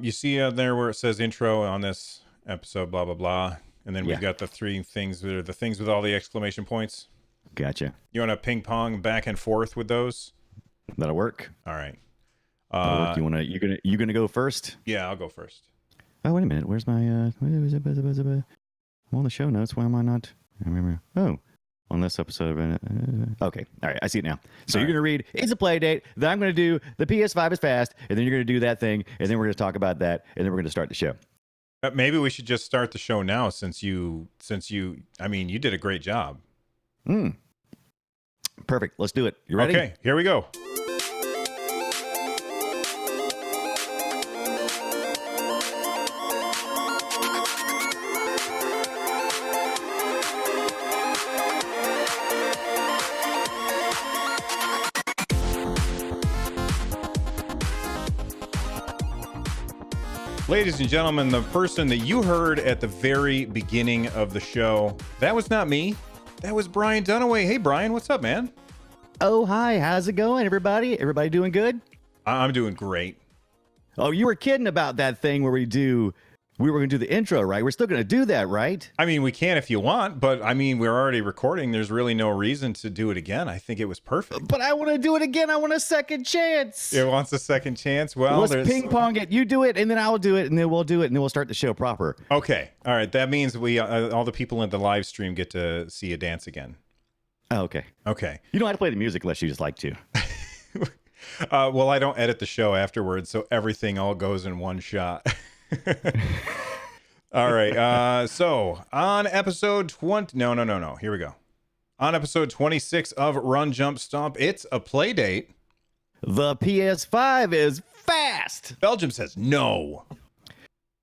You see there where it says intro on this episode, blah, blah, blah. And then we've got the three things that are the things with all the exclamation points. Gotcha. You want to ping pong back and forth with those? That'll work. All right. That'll work. You gonna go first? Yeah, I'll go first. Oh, wait a minute. Where's my I'm on the show notes. Why am I not? I remember. Oh, on this episode. Okay. All right. I see it now. So you're going to read, it's a play date. Then I'm going to do the PS5 is fast. And then you're going to do that thing. And then we're going to talk about that. And then we're going to start the show. Maybe we should just start the show now since you did a great job. Perfect. Let's do it. You ready? Okay. Here we go. Ladies and gentlemen, the person that you heard at the very beginning of the show, that was not me. That was Brian Dunaway. Hey, Brian, what's up, man? Oh, hi. How's it going, everybody? Everybody doing good? I'm doing great. Oh, you were kidding about that thing where we were going to do the intro, right? We're still going to do that, right? I mean, we can if you want, but I mean, we're already recording. There's really no reason to do it again. I think it was perfect. But I want to do it again. I want a second chance. It wants a second chance. Well, let's ping pong it. You do it, and then I'll do it, and then we'll do it, and then we'll start the show proper. Okay. All right. That means we all the people in the live stream get to see you dance again. Oh, okay. Okay. You don't have to play the music unless you just like to. Well, I don't edit the show afterwards, so everything all goes in one shot. All right. So on episode 20, no. Here we go. On episode 26 of Run, Jump, Stomp, it's a play date. The PS5 is fast. Belgium says no.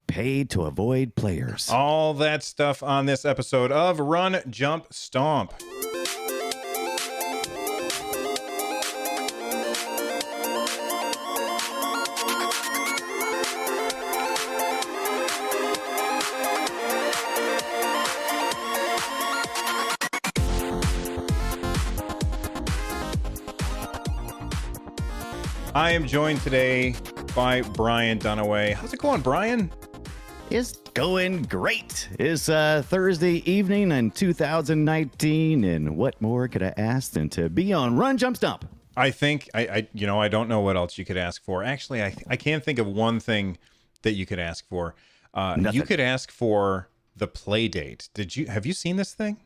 Paid to avoid players. All that stuff on this episode of Run, Jump, Stomp. I am joined today by Brian Dunaway. How's it going, Brian? It's going great. It's Thursday evening in 2019, and what more could I ask than to be on Run, Jump, Stomp? I think I don't know what else you could ask for. Actually, I can't think of one thing that you could ask for. You could ask for the play date. Have you seen this thing?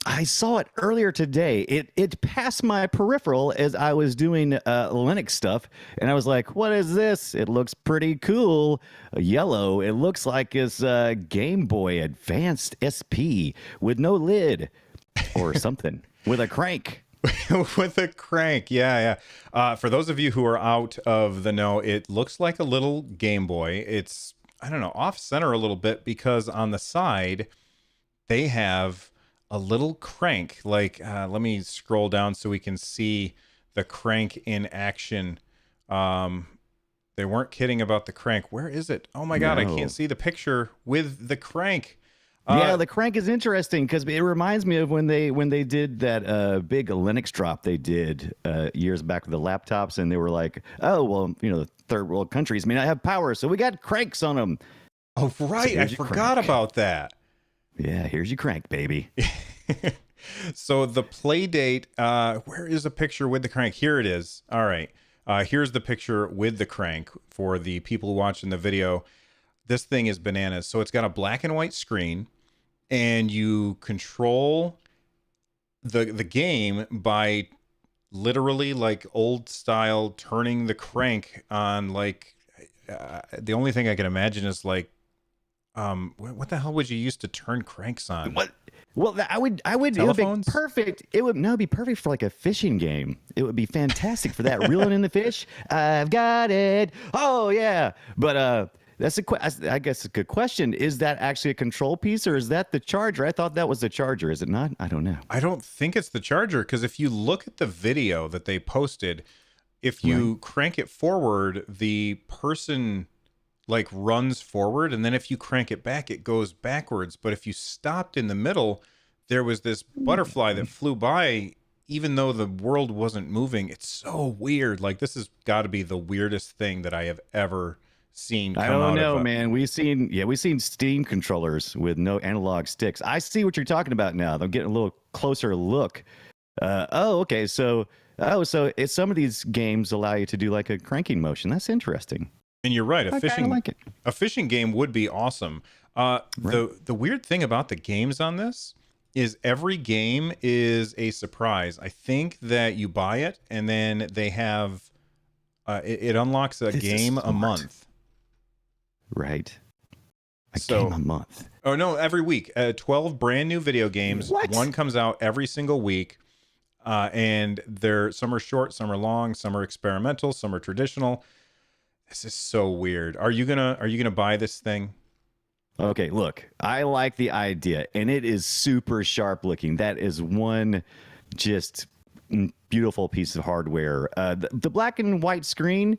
I saw it earlier today. It passed my peripheral as I was doing Linux stuff, and I was like, what is this? It looks pretty cool. Yellow. It looks like it's Game Boy Advanced SP with no lid or something, with a crank. With a crank. Yeah. For those of you who are out of the know, it looks like a little Game Boy. It's, I don't know, off center a little bit because on the side, they have a little crank. Like, let me scroll down so we can see the crank in action. They weren't kidding about the crank. Where is it? Oh my God, I can't see the picture with the crank. Yeah, the crank is interesting because it reminds me of when they did that big Linux drop they did years back with the laptops, and they were like, oh, well, the third world countries may not have power, so we got cranks on them. Oh, right. I forgot about that. Yeah, here's your crank, baby. So the play date, where is the picture with the crank? Here it is. All right. Here's the picture with the crank for the people watching the video. This thing is bananas. So it's got a black and white screen, and you control the game by literally like old style turning the crank on. Like the only thing I can imagine is like, what the hell would you use to turn cranks on? What? Well, I would. Telephones? It would be perfect. It would be perfect for like a fishing game. It would be fantastic for that. Reeling in the fish. I've got it. Oh yeah. But I guess a good question. Is that actually a control piece, or is that the charger? I thought that was the charger. Is it not? I don't know. I don't think it's the charger, because if you look at the video that they posted, if you crank it forward, the person like runs forward, and then if you crank it back, it goes backwards. But if you stopped in the middle, there was this butterfly that flew by, even though the world wasn't moving. It's so weird. Like, this has got to be the weirdest thing that I have ever seen I come don't out know, of. man. We've seen Steam controllers with no analog sticks. I see what you're talking about now. I'm getting a little closer look. Okay. So it's some of these games allow you to do like a cranking motion. That's interesting. And you're right. I kind of like it. A fishing game would be awesome. The weird thing about the games on this is every game is a surprise. I think that you buy it and then they have it unlocks a This is game a smart. month. Right. So- Game a month. Oh no, every week. 12 brand new video games. What? One comes out every single week. And some are short, some are long, some are experimental, some are traditional. This is so weird. Are you gonna buy this thing? Okay, look, I like the idea, and it is super sharp looking. That is one just beautiful piece of hardware. The black and white screen,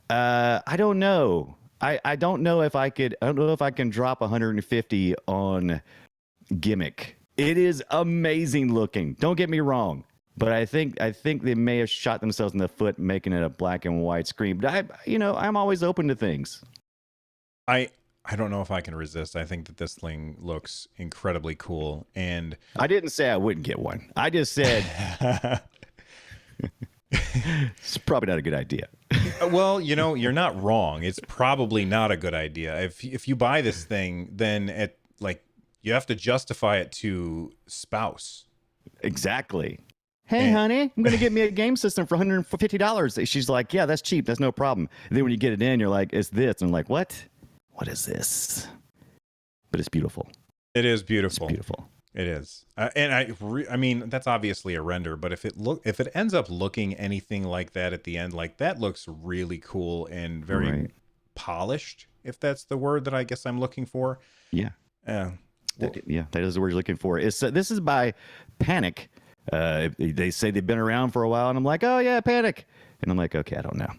I don't know. I don't know if I could. I don't know if I can drop 150 on gimmick. It is amazing looking. Don't get me wrong, but I think they may have shot themselves in the foot making it a black and white screen. But I'm always open to things. I don't know if I can resist. I think that this thing looks incredibly cool. And I didn't say I wouldn't get one. I just said it's probably not a good idea. well, you're not wrong. It's probably not a good idea. If you buy this thing, then you have to justify it to spouse. Exactly. Hey, honey, I'm going to get me a game system for $150. She's like, yeah, that's cheap. That's no problem. And then when you get it in, you're like, it's this. And I'm like, what? What is this? But it's beautiful. It is beautiful. It's beautiful. It is. And I mean, that's obviously a render, but if it ends up looking anything like that at the end, like that looks really cool and very polished, if that's the word that I guess I'm looking for. Yeah. Well, That is the word you're looking for. This is by Panic. They say they've been around for a while, and I'm like, oh yeah, Panic. And I'm like, okay, I don't know.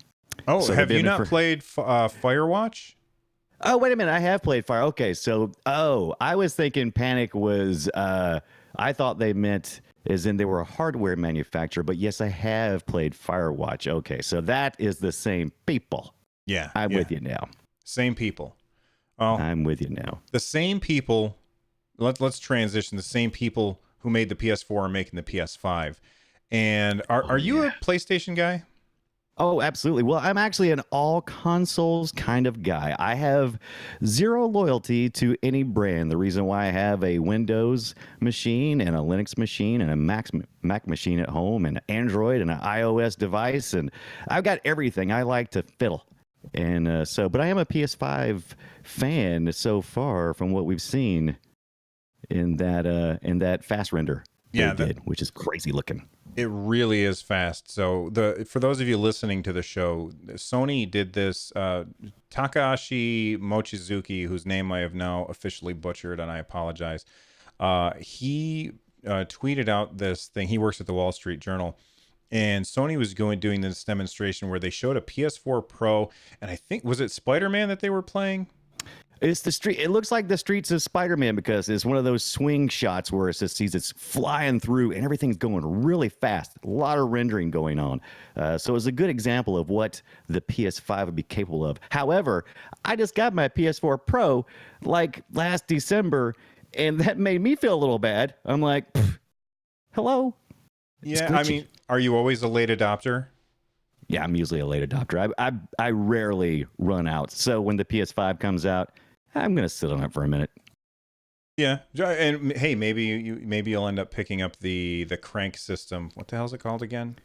oh, So have they've you been not played Firewatch? Oh, wait a minute. I have played Fire. Okay. So, I was thinking Panic was, I thought they meant as in they were a hardware manufacturer, but yes, I have played Firewatch. Okay. So that is the same people. Yeah. I'm with you now. Same people. Well, I'm with you now. the same people. Let's transition. The same people who made the PS4 are making the PS5. And are you a PlayStation guy? Oh, absolutely. Well, I'm actually an all consoles kind of guy. I have zero loyalty to any brand. The reason why I have a Windows machine and a Linux machine and a Mac machine at home and Android and an iOS device, and I've got everything. I like to fiddle. And but I am a PS5 fan so far from what we've seen in that fast render they did, which is crazy looking. It really is fast. So for those of you listening to the show, Sony did this. Takashi Mochizuki, whose name I have now officially butchered, and I apologize. He tweeted out this thing. He works at the Wall Street Journal, and Sony was doing this demonstration where they showed a PS4 Pro, and I think was it Spider-Man that they were playing. It's the street. It looks like the streets of Spider-Man because it's one of those swing shots where it just sees it's flying through and everything's going really fast. A lot of rendering going on. So it's a good example of what the PS5 would be capable of. However, I just got my PS4 Pro like last December, and that made me feel a little bad. I'm like, hello? It's Yeah, I glitchy. mean, are you always a late adopter? Yeah, I'm usually a late adopter. I rarely run out. So when the PS5 comes out, I'm going to sit on it for a minute. Yeah, and hey, maybe you'll end up picking up the crank system. What the hell is it called again?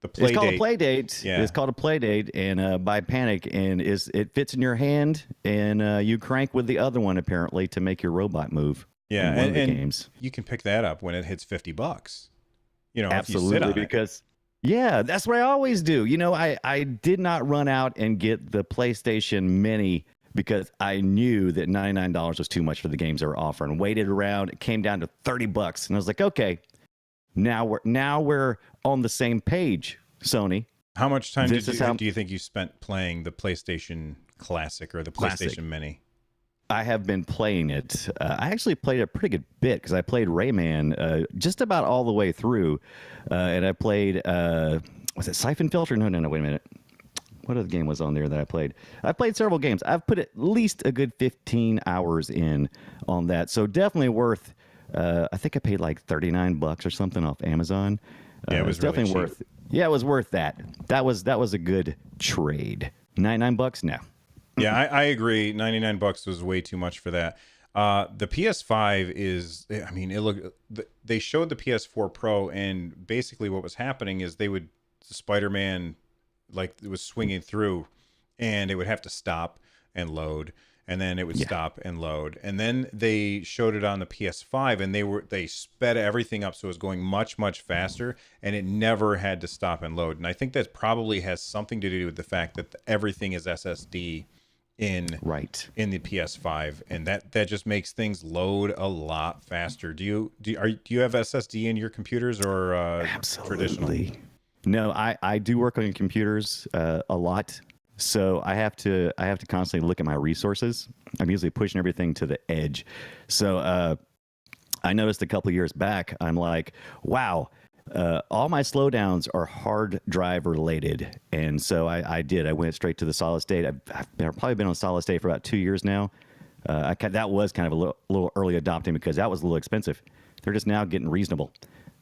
The PlayDate. It's called a PlayDate. Yeah. It's called a PlayDate, and by Panic, and it fits in your hand, and you crank with the other one apparently to make your robot move. Yeah, in one of the and games. you can pick that up when it hits $50. Absolutely, if you sit on because yeah, that's what I always do. I did not run out and get the PlayStation Mini because I knew that $99 was too much for the games they were offering. Waited around, it came down to $30, and I was like, okay, now we're on the same page, Sony. How much time do you think you spent playing the PlayStation Classic or the PlayStation Mini? I have been playing it. I actually played a pretty good bit because I played Rayman just about all the way through, and I played was it Siphon Filter? No, wait a minute. what other game was on there that I played? I played several games. I've put at least a good 15 hours in on that. So definitely worth. I think I paid like $39 or something off Amazon. Yeah, it was it's really definitely cheap. worth. Yeah, it was worth that. That was a good trade. $99? No. Yeah, I agree. $99 was way too much for that. The PS5 is, I mean, they showed the PS4 Pro, and basically what was happening is Spider-Man, like, it was swinging through, and it would have to stop and load, and then it would stop and load. And then they showed it on the PS5, and they sped everything up so it was going much, much faster, and it never had to stop and load. And I think that probably has something to do with the fact that everything is SSD in the PS5, and that just makes things load a lot faster. Do you have SSD in your computers, or Absolutely. Traditional? No, I do work on computers a lot, so I have to constantly look at my resources. I'm usually pushing everything to the edge. So I noticed a couple of years back, I'm like, wow. All my slowdowns are hard drive related, and so I went straight to the solid state. I've probably been on solid state for about 2 years now. That was kind of a little early adopting because that was a little expensive. They're just now getting reasonable,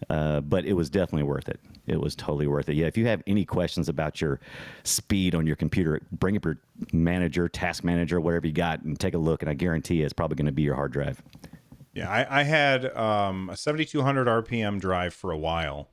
but it was definitely worth it. It was totally worth it. Yeah, if you have any questions about your speed on your computer, bring up your task manager, whatever you got, and take a look, and I guarantee you it's probably going to be your hard drive. Yeah, I had a 7,200 RPM drive for a while,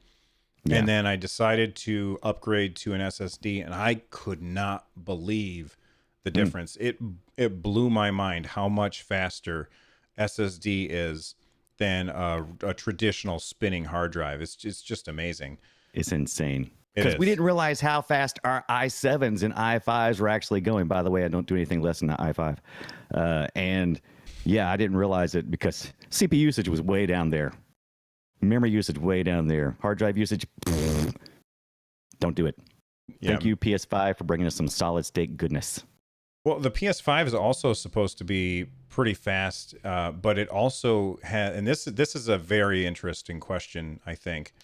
and then I decided to upgrade to an SSD, and I could not believe the difference. It blew my mind how much faster SSD is than a traditional spinning hard drive. It's just amazing. It's insane. Because we didn't realize how fast our i7s and i5s were actually going. By the way, I don't do anything less than the i5. And yeah, I didn't realize it because CPU usage was way down there. Memory usage way down there. Hard drive usage, don't do it. Yeah. Thank you, PS5, for bringing us some solid state goodness. Well, the PS5 is also supposed to be pretty fast, but it also has, and this is a very interesting question, I think.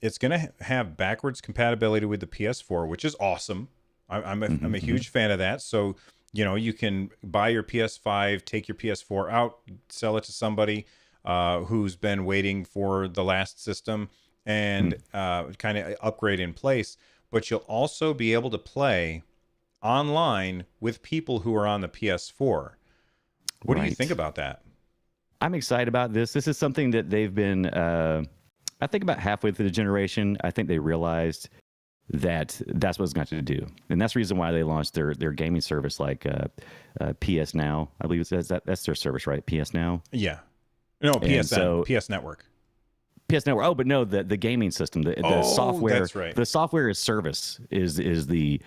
It's going to have backwards compatibility with the PS4, which is awesome. I'm a huge fan of that. So, you can buy your PS5, take your PS4 out, sell it to somebody who's been waiting for the last system, and kind of upgrade in place. But you'll also be able to play online with people who are on the PS4. What do you think about that? I'm excited about this. This is something that they've been, I think, about halfway through the generation. I think they realized that's what it's going to do, and that's the reason why they launched their gaming service like PS Now. I believe that's their service, right? PS Now. Yeah. No, PSN, PS Network. PS Network. Oh, but no, the gaming system, the software. That's right. The software as service is the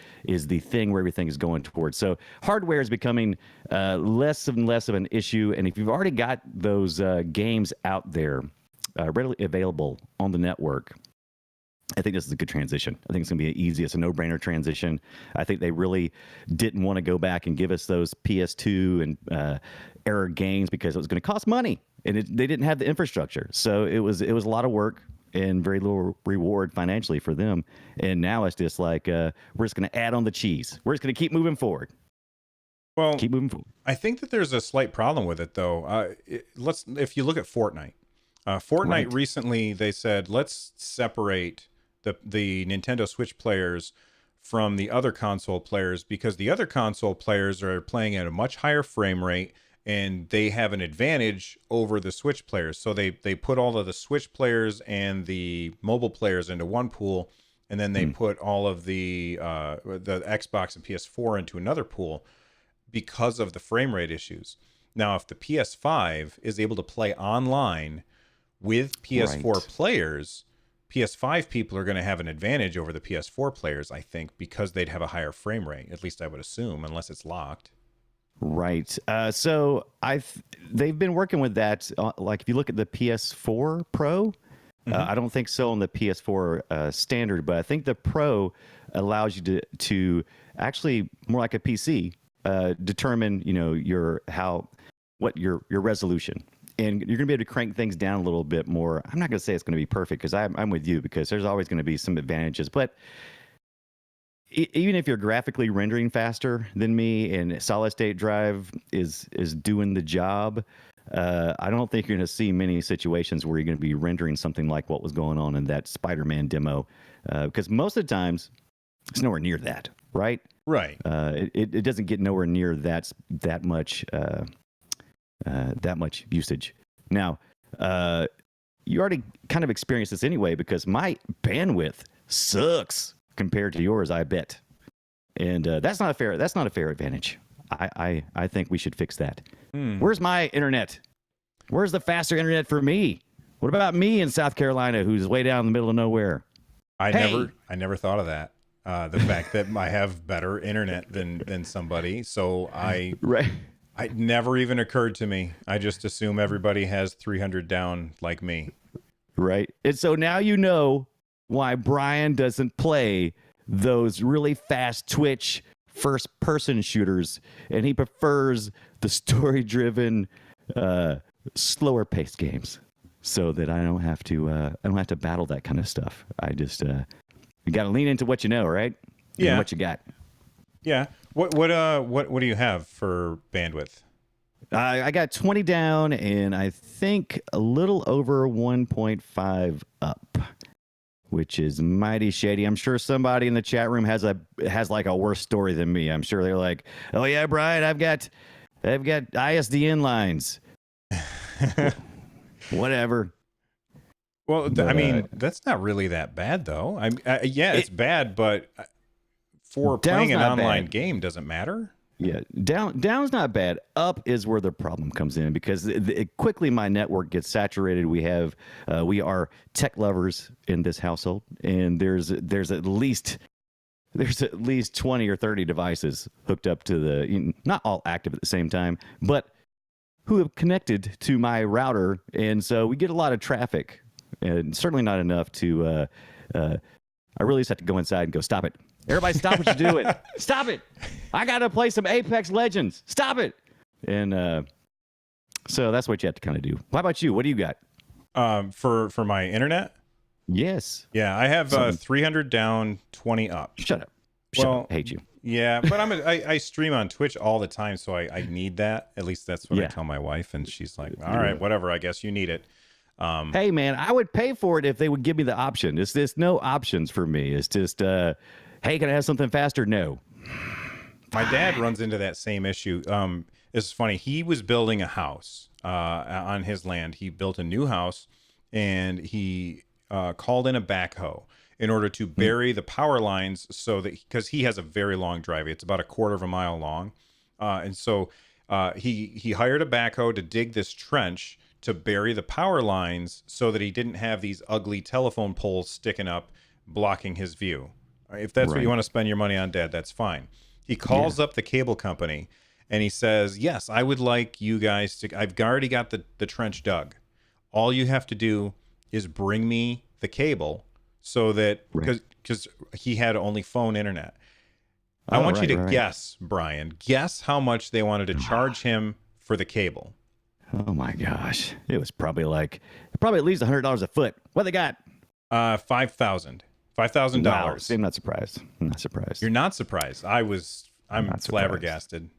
thing where everything is going towards. So hardware is becoming less and less of an issue, and if you've already got those games out there readily available on the network, I think this is a good transition. I think it's going to be easy. It's a no-brainer transition. I think they really didn't want to go back and give us those PS2 and era games because it was going to cost money, and they didn't have the infrastructure. So it was a lot of work and very little reward financially for them. And now it's just like we're just going to add on the cheese. We're just going to keep moving forward. Well, keep moving forward. I think that there's a slight problem with it, though. If you look at Fortnite. Fortnite recently, they said, let's separate the Nintendo Switch players from the other console players, because the other console players are playing at a much higher frame rate and they have an advantage over the Switch players. So they put all of the Switch players and the mobile players into one pool, and then they put all of the Xbox and PS4 into another pool because of the frame rate issues. Now, if the PS5 is able to play online with PS4 players, PS5 people are going to have an advantage over the PS4 players, I think, because they'd have a higher frame rate. At least I would assume, unless it's locked. Right. So they've been working with that. Like if you look at the PS4 Pro, I don't think so on the PS4 standard, but I think the Pro allows you to actually, more like a PC, determine your resolution. And you're going to be able to crank things down a little bit more. I'm not going to say it's going to be perfect because I'm with you, because there's always going to be some advantages. But even if you're graphically rendering faster than me and solid state drive is doing the job, I don't think you're going to see many situations where you're going to be rendering something like what was going on in that Spider-Man demo, because most of the times it's nowhere near that, right? Right. It doesn't get nowhere near that much usage. Now, you already kind of experienced this anyway because my bandwidth sucks compared to yours, I bet. And that's not a fair advantage. I think we should fix that. Where's my internet? Where's the faster internet for me? What about me in South Carolina, who's way down in the middle of nowhere? I never thought of that. The fact that I have better internet than somebody, so right. It never even occurred to me. I just assume everybody has 300 down like me. Right. And so now you know why Brian doesn't play those really fast Twitch first-person shooters, and he prefers the story-driven, slower-paced games, so that I don't have to battle that kind of stuff. I just you got to lean into what you know, right? Yeah. And what you got. Yeah. What do you have for bandwidth? I got 20 down, and I think a little over 1.5 up, which is mighty shady. I'm sure somebody in the chat room has like a worse story than me. I'm sure they're like, "Oh yeah, Brian, I've got ISDN lines." Whatever. Well, I mean, that's not really that bad, though. It's bad, but for playing an online game, doesn't matter. Yeah, down's not bad. Up is where the problem comes in because quickly my network gets saturated. We are tech lovers in this household, and there's at least 20 or 30 devices hooked up to not all active at the same time, but who have connected to my router, and so we get a lot of traffic, and certainly not enough to. I really just have to go inside and go, stop it. Everybody stop what you're doing. Stop it. I got to play some Apex Legends. Stop it. And so that's what you have to kind of do. How about you? What do you got? For my internet? Yes. Yeah, I have 300 down, 20 up. Shut up. Shut up. I hate you. Yeah, but I stream on Twitch all the time, so I need that. At least that's what I tell my wife, and she's like, all right, whatever, I guess you need it. Hey, man, I would pay for it if they would give me the option. It's just no options for me. It's just, hey, can I have something faster? No. My dad runs into that same issue. It's funny. He was building a house on his land. He built a new house, and he called in a backhoe in order to bury the power lines because he has a very long driveway. It's about a quarter of a mile long. And so he hired a backhoe to dig this trench to bury the power lines so that he didn't have these ugly telephone poles sticking up blocking his view. If that's what you want to spend your money on, Dad, that's fine. He calls up the cable company and he says, yes, I would like you guys to, I've already got the trench dug. All you have to do is bring me the cable so that, because he had only phone internet. I want you to guess, Brian, guess how much they wanted to charge him for the cable. Oh my gosh. It was probably at least $100 a foot. What they got? $5,000. Wow. I'm not surprised. I'm not surprised. You're not surprised. I'm flabbergasted.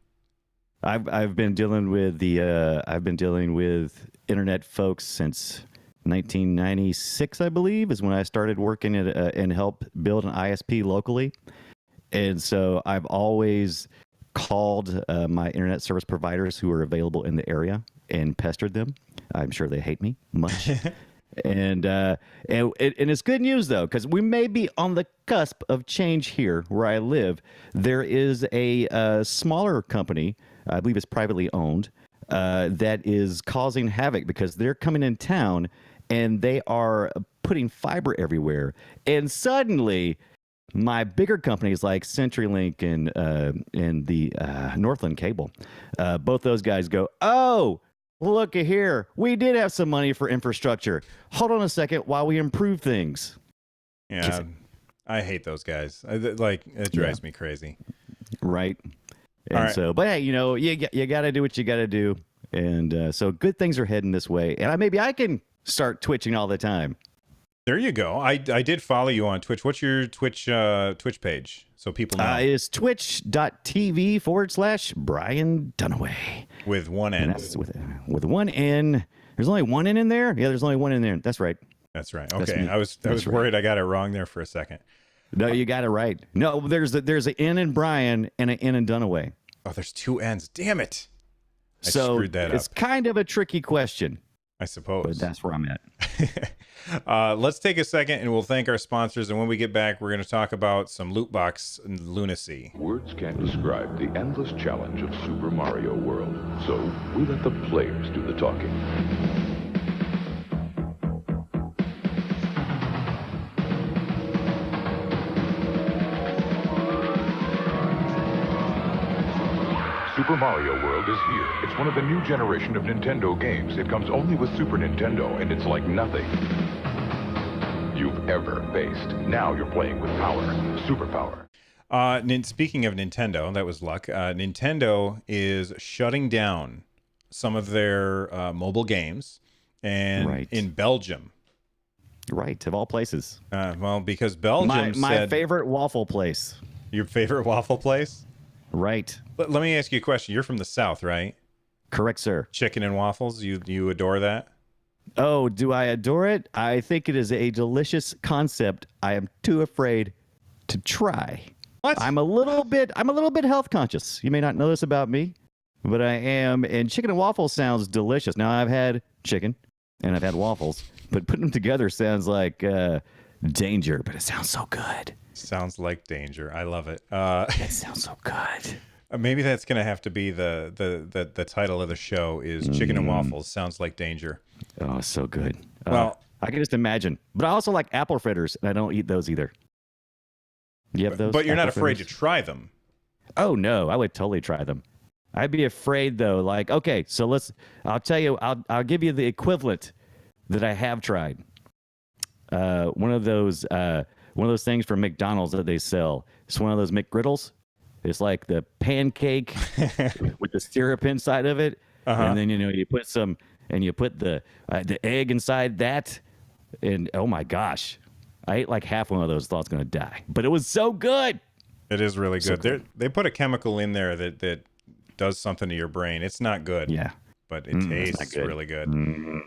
I've been dealing with internet folks since 1996, I believe, is when I started working and helped build an ISP locally. And so I've always called my internet service providers who are available in the area and pestered them. I'm sure they hate me much. And it's good news, though, because we may be on the cusp of change here where I live. There is a smaller company, I believe it's privately owned, that is causing havoc because they're coming in town and they are putting fiber everywhere. And suddenly, my bigger companies like CenturyLink and the Northland Cable, both those guys go, oh, look at here. We did have some money for infrastructure. Hold on a second while we improve things. Yeah, I hate those guys. It drives me crazy. Right. And so, but hey, you got to do what you got to do. And so good things are heading this way. And maybe I can start twitching all the time. There you go. I did follow you on Twitch. What's your Twitch page so people know? It's twitch.tv/Brian Dunaway. With one And N. that's with one N. There's only one N in there? Yeah, there's only one in there. That's right. That's right. That's Okay. me. I was worried I got it wrong there for a second. No, you got it right. No, there's an N in Brian and an N in Dunaway. Oh, there's two N's. Damn it. I So screwed that it's up. kind of a tricky question, I suppose. but that's where I'm at. Let's take a second and we'll thank our sponsors. And when we get back, we're going to talk about some loot box lunacy. Words can't describe the endless challenge of Super Mario World, so we let the players do the talking. Super Mario World is here. It's one of the new generation of Nintendo games. It comes only with Super Nintendo, and it's like nothing you've ever faced. Now you're playing with power, superpower. Speaking of Nintendo, that was luck. Nintendo is shutting down some of their mobile games, and in Belgium. Right, of all places. Well, because Belgium my said favorite waffle place. Your favorite waffle place? Right. Let me ask you a question. You're from the South, right? Correct, sir. Chicken and waffles, you adore that? Oh, do I adore it? I think it is a delicious concept. I am too afraid to try. What? I'm a little bit health conscious. You may not know this about me, but I am. And chicken and waffles sounds delicious. Now I've had chicken and I've had waffles, but putting them together sounds like danger. But it sounds so good. Sounds like danger. I love it. It sounds so good. Maybe that's gonna have to be the title of the show is Chicken and Waffles. Sounds like danger. Oh, so good. Well, I can just imagine. But I also like apple fritters, and I don't eat those either. You have those? But you're not apple afraid to fritters? try them. Oh no, I would totally try them. I'd be afraid though. Like, okay, so I'll tell you. I'll give you the equivalent that I have tried. One of those things from McDonald's that they sell. It's one of those McGriddles. It's like the pancake with the syrup inside of it, and then you put the egg inside that, and oh my gosh, I ate like half one of those. Thought I was gonna die, but it was so good. It is really So good. They put a chemical in there that does something to your brain. It's not good. Yeah, but it tastes really good.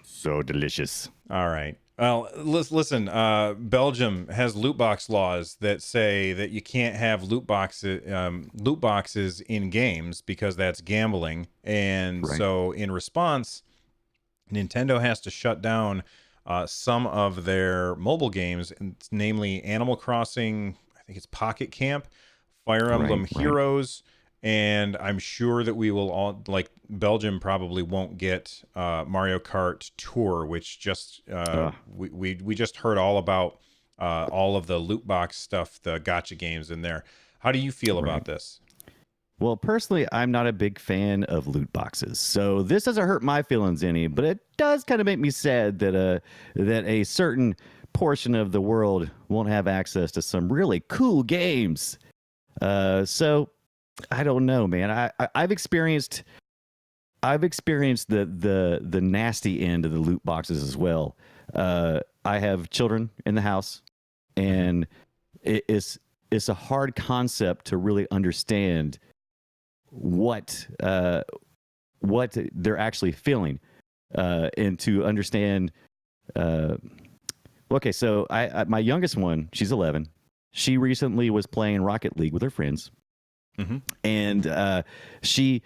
So delicious. All right. Well, listen. Belgium has loot box laws that say that you can't have loot boxes in games because that's gambling. And so, in response, Nintendo has to shut down some of their mobile games, namely Animal Crossing. I think it's Pocket Camp, Fire Emblem Heroes. And I'm sure that we will all, like, Belgium probably won't get Mario Kart Tour, which just we just heard all about all of the loot box stuff, the gacha games in there. How do you feel about this? Well, personally, I'm not a big fan of loot boxes, so this doesn't hurt my feelings any. But it does kind of make me sad that a certain portion of the world won't have access to some really cool games. So. I don't know, man. I've experienced the nasty end of the loot boxes as well. I have children in the house, and it's a hard concept to really understand what they're actually feeling, and to understand. Okay, so my youngest one, she's 11. She recently was playing Rocket League with her friends. And she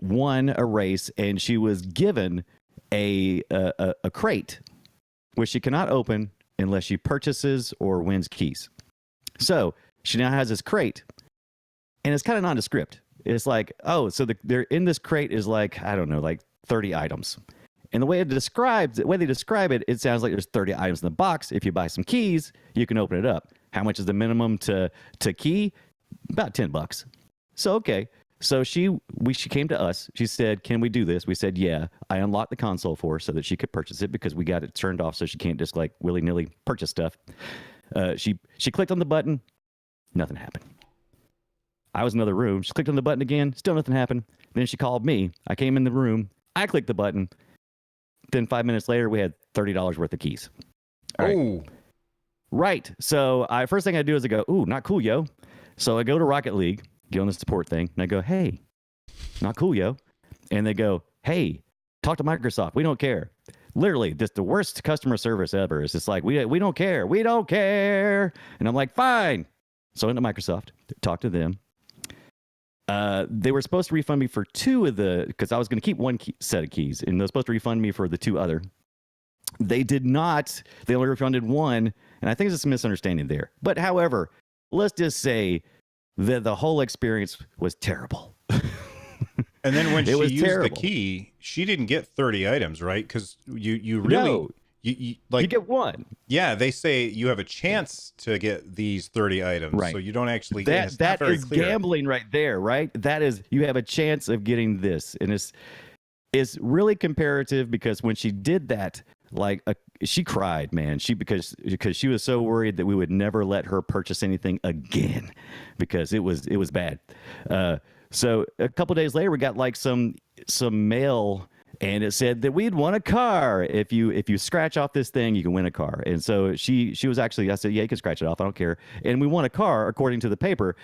won a race, and she was given a crate, which she cannot open unless she purchases or wins keys. So she now has this crate, and it's kind of nondescript. It's like, oh, so they're in this crate is like, I don't know, like 30 items. And the way they describe it, it sounds like there's 30 items in the box. If you buy some keys, you can open it up. How much is the minimum to key? About $10. So, okay. So she came to us. She said, can we do this? We said, yeah. I unlocked the console for her so that she could purchase it because we got it turned off so she can't just like willy-nilly purchase stuff. She clicked on the button. Nothing happened. I was in another room. She clicked on the button again. Still nothing happened. Then she called me. I came in the room. I clicked the button. Then 5 minutes later, we had $30 worth of keys. All right. Oh, Right. So first thing I do is I go, ooh, not cool, yo. So I go to Rocket League, get on the support thing, and I go, hey, not cool, yo. And they go, hey, talk to Microsoft. We don't care. Literally, just the worst customer service ever. It's just like, we don't care. We don't care. And I'm like, fine. So I went to Microsoft, talked to them. They were supposed to refund me for two of because I was going to keep one set of keys, and they were supposed to refund me for the two other. They did not. They only refunded one, and I think it's a misunderstanding there. But however, let's just say that the whole experience was terrible. and then when she used terrible. the key, she didn't get 30 items, right? Because you really No. you like You get one. Yeah, they say you have a chance to get these 30 items, Right. so you don't actually get. It's that not very is clear. gambling right there, right? That is, you have a chance of getting this, and it's really comparative because when she did that, like she cried, man. Because she was so worried that we would never let her purchase anything again because it was bad. So a couple days later, we got like some mail, and it said that we'd won a car. If you scratch off this thing, you can win a car. And so she was actually, I said, yeah, you can scratch it off. I don't care. And we won a car according to the paper.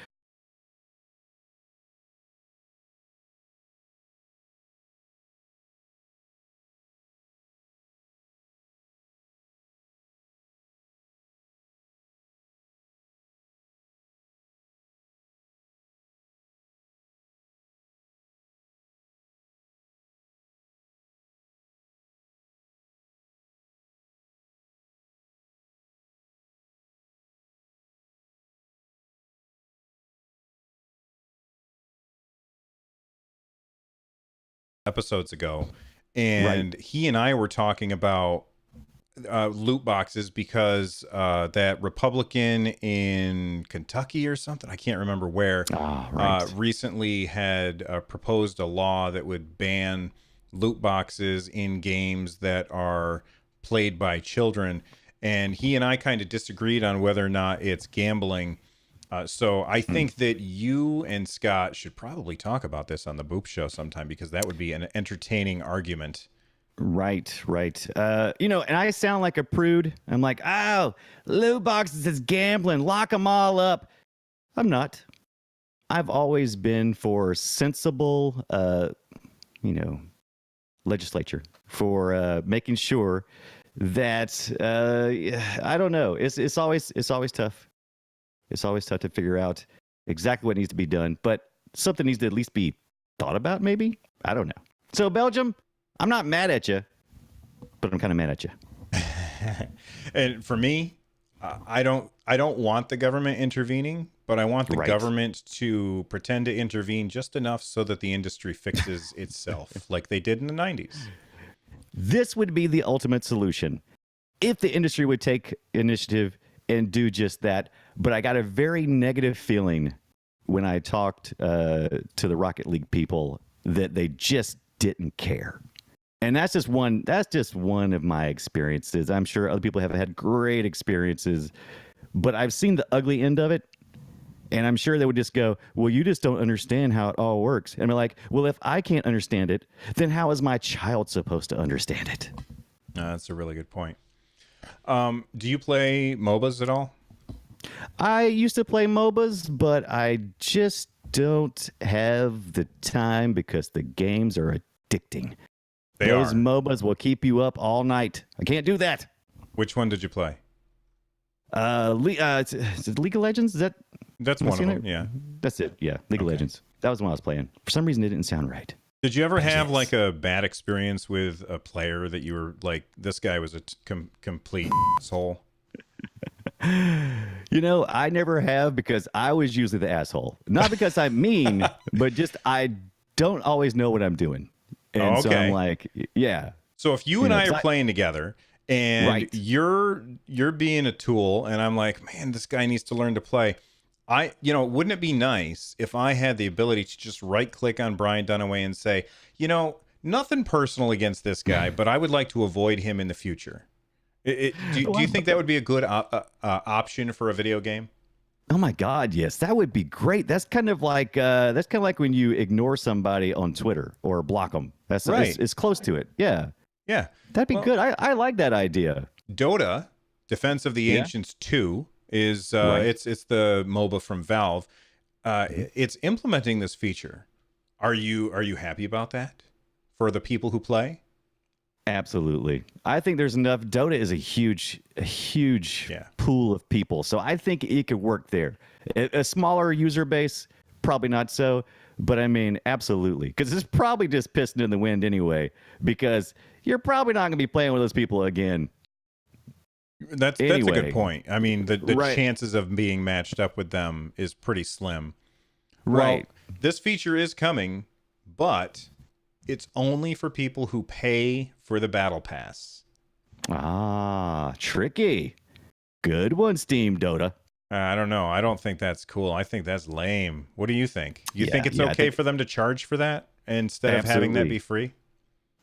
Episodes ago, and he and I were talking about loot boxes because that Republican in Kentucky or something, I can't remember where, recently had proposed a law that would ban loot boxes in games that are played by children. And he and I kind of disagreed on whether or not it's gambling. So I think that you and Scott should probably talk about this on the Boop Show sometime, because that would be an entertaining argument. Right. And I sound like a prude. I'm like, oh, loot boxes is gambling. Lock them all up. I'm not. I've always been for sensible, legislature, for making sure that I don't know. It's always tough. It's always tough to figure out exactly what needs to be done, but something needs to at least be thought about. Maybe, I don't know. So Belgium, I'm not mad at you, but I'm kind of mad at you. And for me, I don't want the government intervening, but I want the government to pretend to intervene just enough so that the industry fixes itself, like they did in the 90s. This would be the ultimate solution if the industry would take initiative and do just that. But I got a very negative feeling when I talked to the Rocket League people that they just didn't care. And that's just one of my experiences. I'm sure other people have had great experiences, but I've seen the ugly end of it. And I'm sure they would just go, well, you just don't understand how it all works. And I'm like, well, if I can't understand it, then how is my child supposed to understand it? That's a really good point. Do you play MOBAs at all? I used to play MOBAs, but I just don't have the time because the games are addicting. Those MOBAs will keep you up all night. I can't do that. Which one did you play? Is it League of Legends? That's one of them, yeah. That's it, yeah. League of Legends. That was the one I was playing. For some reason, it didn't sound right. Did you ever have like a bad experience with a player that you were like, this guy was a complete asshole? I never have, because I was usually the asshole. Not because I'm mean, but just I don't always know what I'm doing. And so I'm like, yeah. So if you and I are playing together and you're being a tool, and I'm like, man, this guy needs to learn to play. Wouldn't it be nice if I had the ability to just right click on Brian Dunaway and say, nothing personal against this guy, but I would like to avoid him in the future. Do you think that would be a good option for a video game? Oh my God, yes, that would be great. That's kind of like when you ignore somebody on Twitter or block them. That's right. It's close to it. Yeah. Yeah. That'd be good. I like that idea. Dota Defense of the Yeah. Ancients 2 is Right. it's the MOBA from Valve. It's implementing this feature. Are you happy about that for the people who play? Absolutely. I think there's enough. Dota is a huge Yeah. pool of people. So I think it could work there. A smaller user base, probably not so. But I mean, absolutely. Because it's probably just pissing in the wind anyway. Because you're probably not going to be playing with those people again. That's a Anyway. good point. I mean, the Right. chances of being matched up with them is pretty slim. Right. Well, this feature is coming, but it's only for people who pay for the battle pass. Ah, tricky. Good one, Steam Dota. I don't know. I don't think that's cool. I think that's lame. What do you think? You think it's I okay think- for them to charge for that instead of having that Absolutely. be free?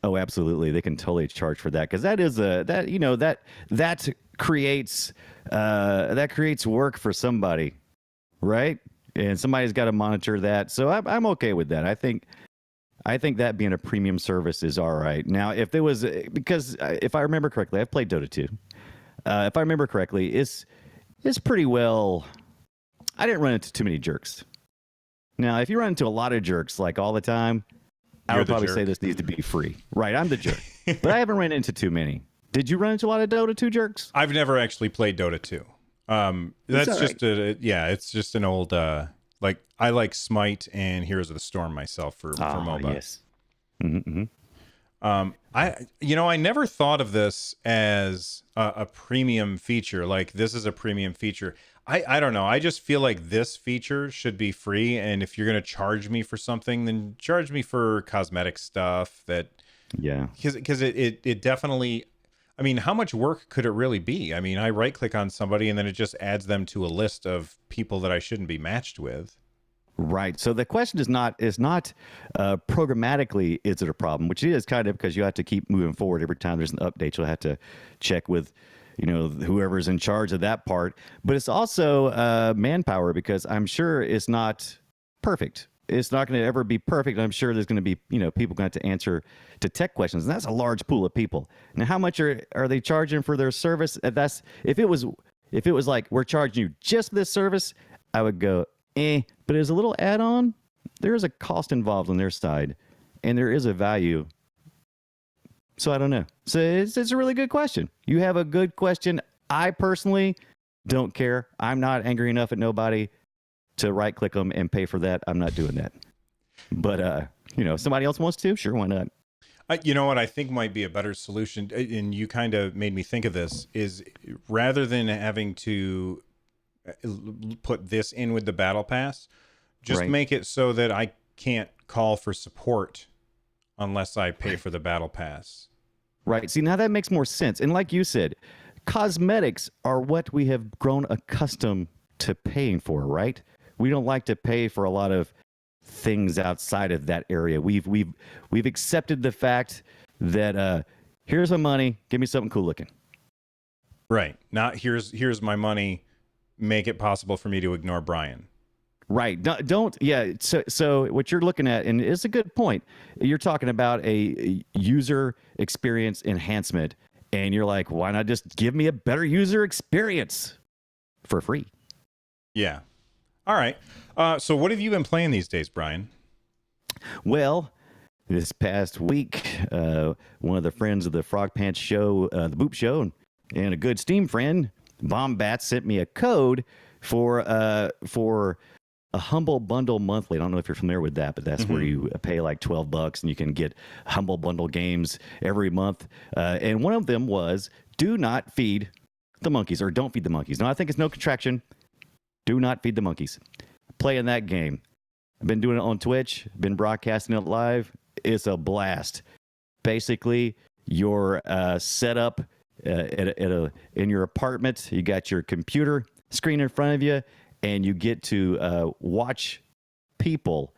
Oh, absolutely. They can totally charge for that because that is that creates work for somebody, right? And somebody's got to monitor that. So I'm okay with that. I think that being a premium service is all right. Now, if there was because if I remember correctly, I've played Dota 2. If I remember correctly, it's pretty well. I didn't run into too many jerks. Now, if you run into a lot of jerks like all the time, I You're would the probably jerk. say this needs to be free. Right, I'm the jerk. But I haven't run into too many. Did you run into a lot of Dota 2 jerks? I've never actually played Dota 2. That's all just it's just an old like I like Smite and Heroes of the Storm myself for MOBA. Yes. Mm-hmm. I never thought of this as a premium feature. Like this is a premium feature. I don't know. I just feel like this feature should be free. And if you're going to charge me for something, then charge me for cosmetic stuff that, Yeah. because it definitely, I mean, how much work could it really be? I mean, I right click on somebody and then it just adds them to a list of people that I shouldn't be matched with. Right. So the question is not programmatically is it a problem, which it is kind of because you have to keep moving forward every time there's an update. You'll have to check with, whoever's in charge of that part. But it's also manpower because I'm sure it's not perfect. It's not going to ever be perfect. I'm sure there's going to be people going to have to answer to tech questions, and that's a large pool of people. Now, how much are they charging for their service? That's if it was like we're charging you just for this service, I would go. But as a little add-on, there is a cost involved on their side, and there is a value. So I don't know. So it's a really good question. You have a good question. I personally don't care. I'm not angry enough at nobody to right-click them and pay for that. I'm not doing that. But if somebody else wants to, sure, why not? You know what I think might be a better solution, and you kind of made me think of this, is rather than having to put this in with the battle pass, just Right. make it so that I can't call for support unless I pay for the battle pass. Right. See, now that makes more sense. And like you said, cosmetics are what we have grown accustomed to paying for, right? We don't like to pay for a lot of things outside of that area. We've accepted the fact that here's my money, give me something cool looking. Right. Not here's my money, make it possible for me to ignore Brian. Right. Don't yeah. So what you're looking at, and it's a good point. You're talking about a user experience enhancement, and you're like, why not just give me a better user experience for free? Yeah. All right. So what have you been playing these days, Brian? Well, this past week, one of the friends of the Frog Pants show, the Boop Show, and a good Steam friend, Bombat, sent me a code for a Humble Bundle monthly. I don't know if you're familiar with that, but that's where you pay like $12 and you can get Humble Bundle games every month. And one of them was Do Not Feed the Monkeys, or Don't Feed the Monkeys. Now, I think it's no contraction. Do Not Feed the Monkeys. Playing that game. I've been doing it on Twitch, been broadcasting it live. It's a blast. Basically, you're set up in your apartment. You got your computer screen in front of you, and you get to watch people,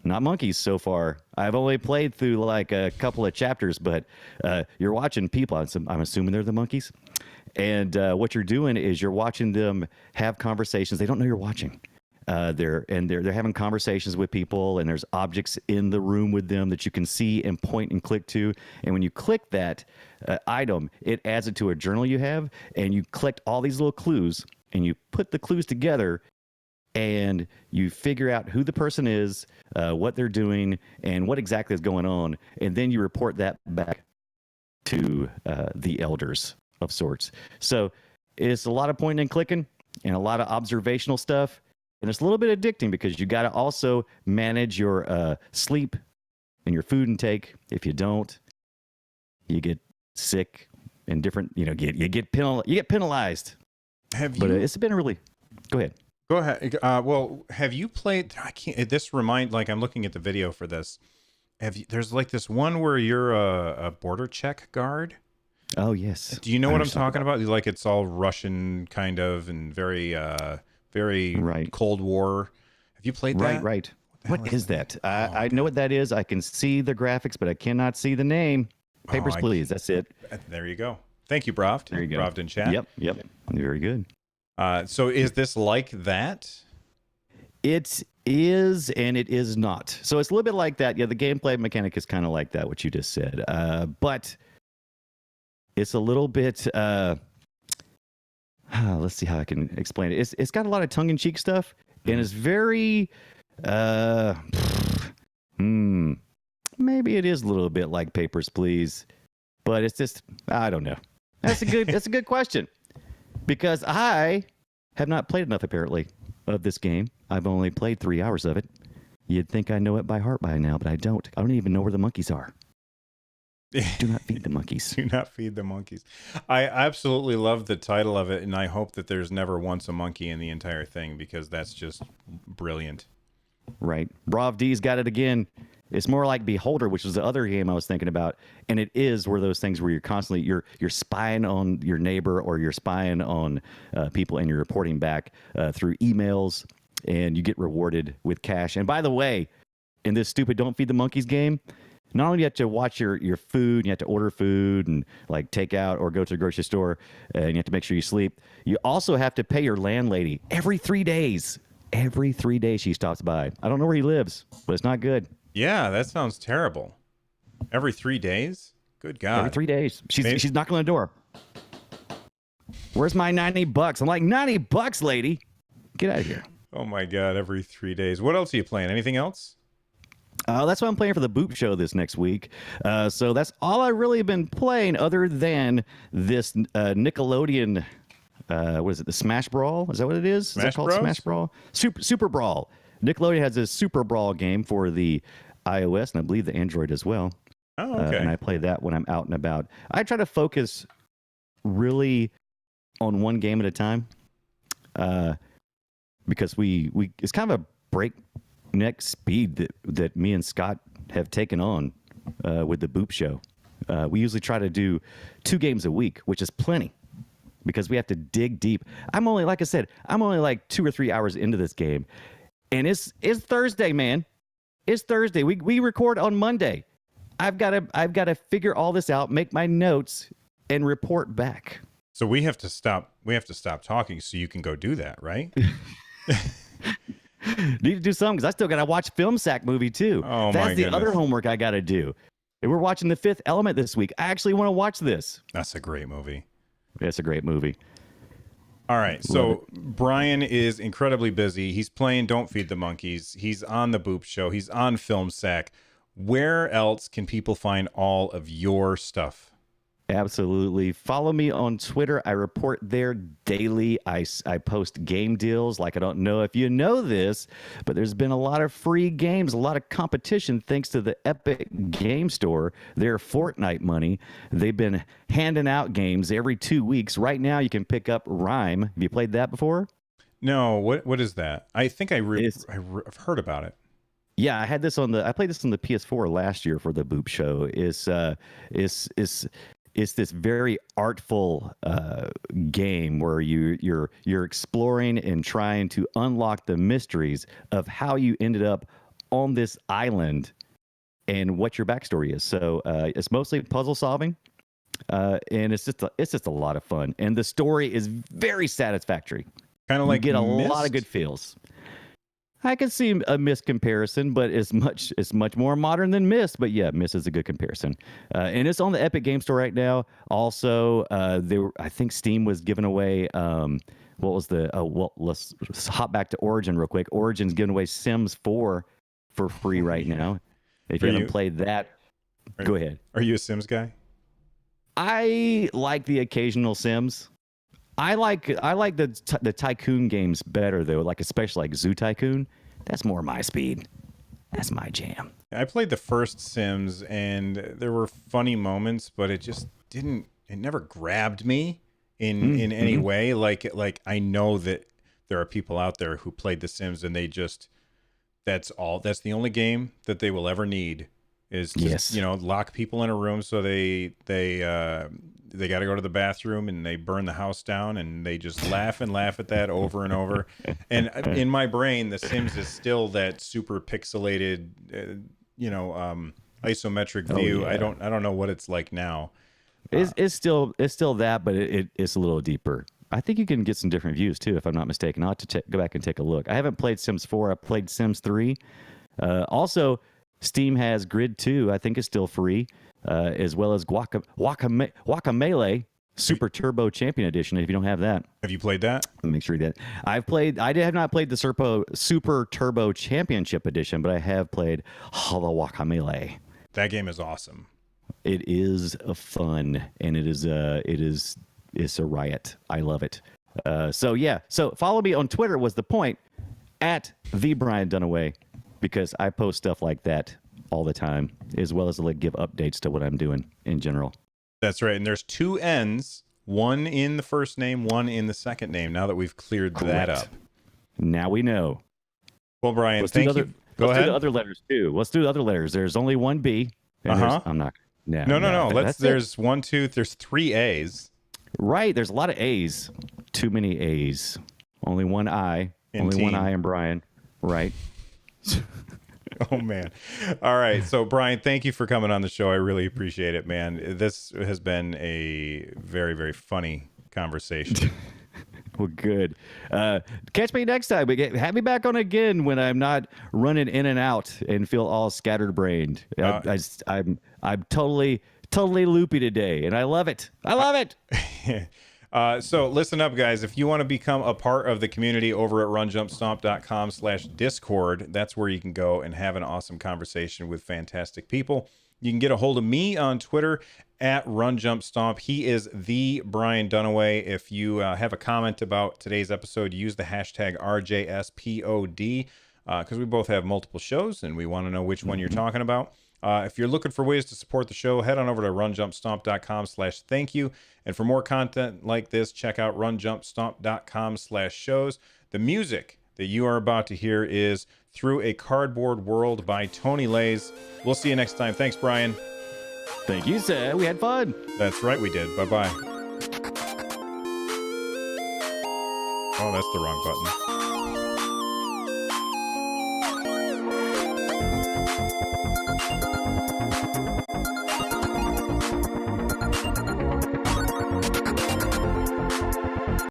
not monkeys so far. I've only played through like a couple of chapters, but you're watching people. I'm assuming they're the monkeys. And what you're doing is you're watching them have conversations. They don't know you're watching. They're having conversations with people, and there's objects in the room with them that you can see and point and click to. And when you click that item, it adds it to a journal you have, and you collect all these little clues, and you put the clues together, and you figure out who the person is, what they're doing, and what exactly is going on, and then you report that back to the elders of sorts. So it's a lot of pointing and clicking and a lot of observational stuff. And it's a little bit addicting because you got to also manage your sleep and your food intake. If you don't, you get sick and different. You get penalized. It's been really. Go ahead. Go ahead. Well, have you played? I can't. This like I'm looking at the video for this. There's like this one where you're a border check guard. Oh yes. Do you know what I'm talking about? Like it's all Russian kind of and very right. Cold War. Have you played that? Right. What is that? I know what that is. I can see the graphics, but I cannot see the name. Papers, Please. That's it. There you go. Thank you, Broft. There you go. Broft in chat. Yep. Very good. So is this like that? It is and it is not. So it's a little bit like that. Yeah, the gameplay mechanic is kind of like that, what you just said. But it's a little bit... let's see how I can explain it. It's got a lot of tongue-in-cheek stuff, and it's very... maybe it is a little bit like Papers, Please. But it's just... I don't know. That's a good question. Because I have not played enough, apparently, of this game. I've only played 3 hours of it. You'd think I know it by heart by now, but I don't. I don't even know where the monkeys are. Do not feed the monkeys. Do not feed the monkeys. I absolutely love the title of it, and I hope that there's never once a monkey in the entire thing, because that's just brilliant. Right. Brav D's got it again. It's more like Beholder, which was the other game I was thinking about, and it is one of those things where you're constantly you're spying on your neighbor, or you're spying on people, and you're reporting back through emails, and you get rewarded with cash. And by the way, in this stupid Don't Feed the Monkeys game, not only do you have to watch your food, and you have to order food and like take out or go to the grocery store, and you have to make sure you sleep, you also have to pay your landlady every 3 days. Every 3 days she stops by. I don't know where he lives, but it's not good. Yeah, that sounds terrible. Every 3 days? Good God. Every 3 days. She's knocking on the door. Where's my $90? I'm like, $90, lady? Get out of here. Oh my God, every 3 days. What else are you playing? Anything else? That's what I'm playing for the Boop Show this next week. So that's all I've really been playing, other than this Nickelodeon. What is it? The Smash Brawl? Is that what it is? Is that called Smash Brawl? Super Brawl. Nickelodeon has this Super Brawl game for the iOS, and I believe the Android as well. Oh, okay. And I play that when I'm out and about. I try to focus really on one game at a time, because we it's kind of a breakneck speed that me and Scott have taken on with the Boop Show. We usually try to do 2 games a week, which is plenty, because we have to dig deep. I'm only like 2 or 3 hours into this game, and it's Thursday, man. It's Thursday. We record on Monday. I've got to figure all this out, make my notes, and report back. So we have to stop talking so you can go do that, right? Need to do something, because I still got to watch Film Sack movie too. Oh, that's the other homework I got to do. And we're watching The Fifth Element this week. I actually want to watch this. That's a great movie. It's a great movie. All right, so Brian is incredibly busy. He's playing Don't Feed the Monkeys. He's on the Boop Show. He's on Film Sack. Where else can people find all of your stuff? Absolutely. Follow me on Twitter. I report there daily. I post game deals. Like, I don't know if you know this, but there's been a lot of free games, a lot of competition thanks to the Epic Game Store. Their Fortnite money. They've been handing out games every 2 weeks. Right now, you can pick up Rhyme. Have you played that before? No. What is that? I think I've heard about it. Yeah, I played this on the PS4 last year for the Boop Show. It's this very artful game where you're exploring and trying to unlock the mysteries of how you ended up on this island and what your backstory is. So it's mostly puzzle solving, and it's just a lot of fun. And the story is very satisfactory. Kind of like you get a lot of good feels. I can see a Myst comparison, but it's much more modern than Myst. But yeah, Myst is a good comparison, and it's on the Epic Game Store right now. Also, I think Steam was giving away. What was the? Well, let's hop back to Origin real quick. Origin's giving away Sims 4 for free right now. If you haven't played that, go ahead. Are you a Sims guy? I like the occasional Sims. I like the tycoon games better though, like especially like Zoo Tycoon. That's more my speed. That's my jam. I played the first Sims and there were funny moments, but it just didn't. It never grabbed me in any way. Like I know that there are people out there who played the Sims and they just that's the only game that they will ever need is to, lock people in a room so they got to go to the bathroom and they burn the house down and they just laugh at that over and over. And in my brain, The Sims is still that super pixelated, isometric view. Yeah. I don't know what it's like now. It's still that, but it's a little deeper. I think you can get some different views too, if I'm not mistaken. I'll have to go back and take a look. I haven't played Sims 4. I played Sims 3. Also, Steam has Grid 2. I think it's still free, as well as Guacamelee Super Turbo Champion Edition. If you don't have that, have you played that? Make sure you did. I have not played the Super Turbo Championship Edition, but I have played the Guacamelee. That game is awesome. It is fun, and it's a riot. I love it. So follow me on Twitter was the point, at the Brian Dunaway, because I post stuff like that all the time, as well as give updates to what I'm doing in general. That's right. And there's 2 N's, one in the first name, one in the second name, now that we've cleared that up. Now we know. Well, Brian, thank you. Go ahead. Let's do the other letters too. Let's do the other letters. There's only one B. I'm not. No. There's 1, 2, there's 3 A's. Right. There's a lot of A's. Too many A's. Only one I. One I in Brian. Right. Oh, man. All right. So, Brian, thank you for coming on the show. I really appreciate it, man. This has been a very, very funny conversation. Well, good. Catch me next time. Have me back on again when I'm not running in and out and feel all scattered-brained. I'm totally loopy today, and I love it. I love it. So listen up, guys. If you want to become a part of the community over at runjumpstomp.com/Discord, that's where you can go and have an awesome conversation with fantastic people. You can get a hold of me on Twitter at runjumpstomp. He is the Brian Dunaway. If you have a comment about today's episode, use the hashtag RJSPOD because we both have multiple shows and we want to know which one you're talking about. If you're looking for ways to support the show, head on over to runjumpstomp.com/thank-you. And for more content like this, check out runjumpstomp.com/shows. The music that you are about to hear is Through a Cardboard World by Tony Lays. We'll see you next time. Thanks, Brian. Thank you, sir. We had fun. That's right, we did. Bye-bye. Oh, that's the wrong button.